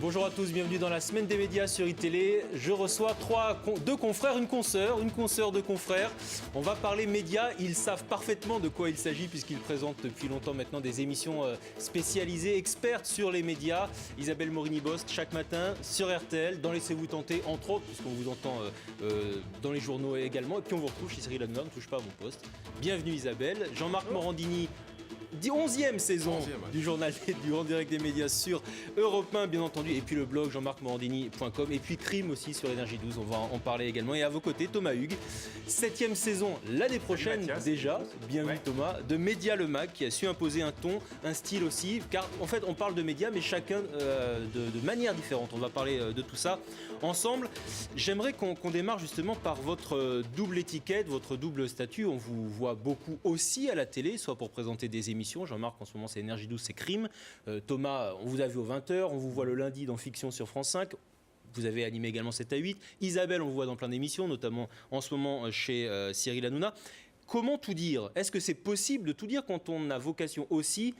Bonjour à tous, bienvenue dans la semaine des médias sur iTélé. Je reçois deux confrères, une consoeur, deux confrères. On va parler médias, ils savent parfaitement de quoi il s'agit puisqu'ils présentent depuis longtemps maintenant des émissions spécialisées, expertes sur les médias. Isabelle Morini-Bosc chaque matin sur RTL, dans Laissez-vous tenter, entre autres, puisqu'on vous entend dans les journaux également. Et puis on vous retrouve chez Cyril Hanouna, ne touche pas à mon poste. Bienvenue Isabelle. Jean-Marc Morandini. 11e saison du journal du en direct des médias sur Europe 1 bien entendu, et puis le blog jean-marc-morandini.com, et puis Crime aussi sur Énergie 12, on va en parler également. Et à vos côtés Thomas Hugues, 7e saison l'année prochaine déjà, bienvenue Thomas, de Média le Mag, qui a su imposer un ton, un style aussi, car en fait on parle de médias mais chacun de manière différente. On va parler de tout ça ensemble. J'aimerais qu'on démarre justement par votre double étiquette, votre double statut. On vous voit beaucoup aussi à la télé, soit pour présenter des émissions. Jean-Marc, en ce moment, c'est Énergie 12, c'est Crime. Thomas, on vous a vu aux 20h. On vous voit le lundi dans Fiction sur France 5. Vous avez animé également 7 à 8. Isabelle, on vous voit dans plein d'émissions, notamment en ce moment chez Cyril Hanouna. Comment tout dire? Est-ce que c'est possible de tout dire quand on a vocation aussi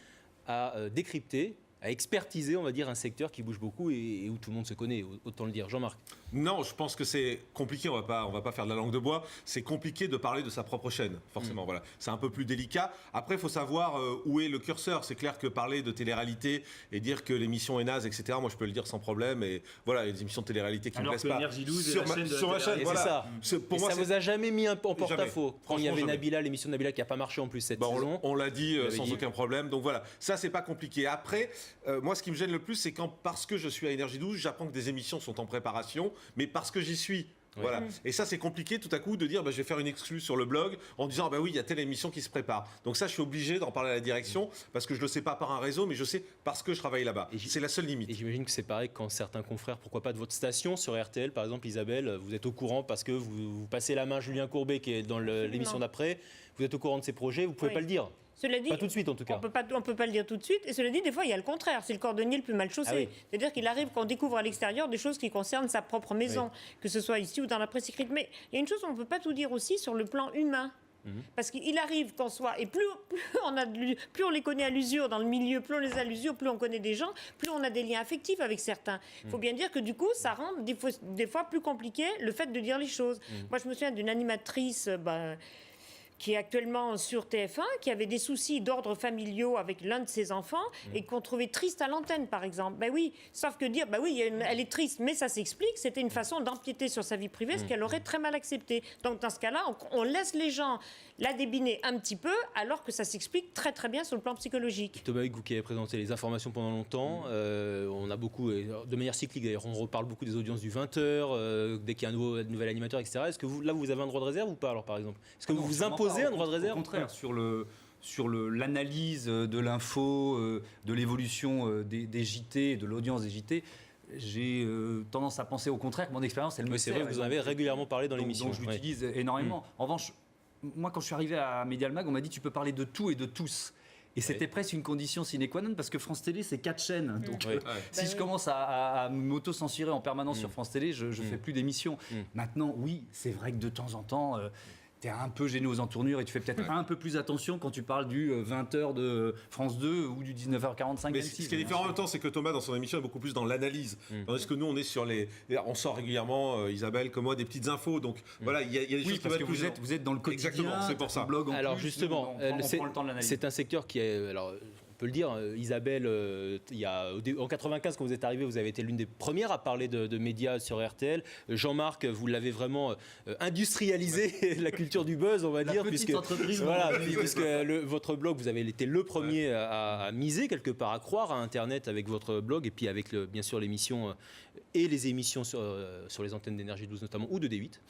à décrypter, à expertiser, on va dire, un secteur qui bouge beaucoup et où tout le monde se connaît, autant le dire. Jean-Marc. Non, je pense que c'est compliqué, on va pas faire de la langue de bois, c'est compliqué de parler de sa propre chaîne, forcément, voilà. C'est un peu plus délicat. Après, il faut savoir où est le curseur. C'est clair que parler de télé-réalité et dire que l'émission est naze, etc., moi je peux le dire sans problème, et voilà, il y a des émissions de télé-réalité qui me plaisent pas. Énergie 12 sur ma chaîne, voilà. Pour moi, ça vous a jamais mis en porte-à-faux? Quand il y avait Nabila, l'émission de Nabila qui n'a pas marché en plus cette saison. On l'a dit sans aucun problème, donc voilà, ça c'est pas compliqué. Après, moi ce qui me gêne le plus, c'est quand, parce que je suis à Énergie 12, j'apprends que des émissions sont en préparation, mais parce que j'y suis. Voilà. Et ça, c'est compliqué tout à coup de dire je vais faire une exclue sur le blog en disant oui, il y a telle émission qui se prépare. Donc ça, je suis obligé d'en parler à la direction parce que je ne le sais pas par un réseau, mais je sais parce que je travaille là-bas. C'est la seule limite. Et j'imagine que c'est pareil quand certains confrères, pourquoi pas de votre station sur RTL, par exemple, Isabelle, vous êtes au courant parce que vous passez la main à Julien Courbet qui est dans l'émission d'après, vous êtes au courant de ses projets, vous ne pouvez pas le dire. Cela dit, pas tout de suite en tout cas. On peut pas le dire tout de suite. Et cela dit, des fois, il y a le contraire. C'est le cordonnier le plus mal chaussé. Ah oui. C'est-à-dire qu'il arrive qu'on découvre à l'extérieur des choses qui concernent sa propre maison, que ce soit ici ou dans la presse écrite. Mais il y a une chose qu'on ne peut pas tout dire aussi sur le plan humain. Parce qu'il arrive qu'on soit, et plus on les connaît à l'usure dans le milieu, plus on les a à l'usure, plus on connaît des gens, plus on a des liens affectifs avec certains. Il faut bien dire que du coup, ça rend des fois plus compliqué le fait de dire les choses. Moi, je me souviens d'une animatrice qui est actuellement sur TF1, qui avait des soucis d'ordre familiaux avec l'un de ses enfants et qu'on trouvait triste à l'antenne, par exemple. Ben oui, sauf que dire, elle est triste, mais ça s'explique, c'était une façon d'empiéter sur sa vie privée, ce qu'elle aurait très mal accepté. Donc dans ce cas-là, on laisse les gens la débiner un petit peu, alors que ça s'explique très très bien sur le plan psychologique. Thomas Hugues, vous qui avez présenté les informations pendant longtemps, on a beaucoup, de manière cyclique d'ailleurs, on reparle beaucoup des audiences du 20h, dès qu'il y a un nouvel animateur, etc. Est-ce que vous avez un droit de réserve ou pas, alors, par exemple? Est-ce que vous vous imposez un droit de réserve? Au contraire, sur l'analyse de l'info, de l'évolution des JT et de l'audience des JT, j'ai tendance à penser au contraire que mon expérience, elle me sert. C'est vrai que vous en avez régulièrement parlé dans l'émission. Donc je l'utilise énormément. En revanche, moi, quand je suis arrivé à Média le Mag, on m'a dit tu peux parler de tout et de tous. Et c'était presque une condition sine qua non parce que France Télé, c'est 4 chaînes. Donc, si je commence à m'auto-censurer en permanence sur France Télé, je fais plus d'émissions. Maintenant, oui, c'est vrai que de temps en temps, tu es un peu gêné aux entournures et tu fais peut-être un peu plus attention quand tu parles du 20h de France 2 ou du 19h45. Mais ce qui est différent en même temps, c'est que Thomas, dans son émission, est beaucoup plus dans l'analyse. Tandis que nous, on est sur on sort régulièrement, Isabelle comme moi, des petites infos. Donc voilà, il y a des choses parce que vous êtes dans le quotidien. Exactement, c'est pour ça. Blog en alors plus, justement, on prend le temps de l'analyse. c'est un secteur qui est... Alors, on peut le dire, Isabelle, en 95, quand vous êtes arrivé, vous avez été l'une des premières à parler de médias sur RTL. Jean-Marc, vous l'avez vraiment industrialisé, la culture du buzz, on va dire. Petite entreprise. Voilà, puisque votre blog, vous avez été le premier à miser quelque part, à croire à Internet avec votre blog, et puis avec bien sûr l'émission et les émissions sur les antennes d'Énergie 12 notamment, ou de D8.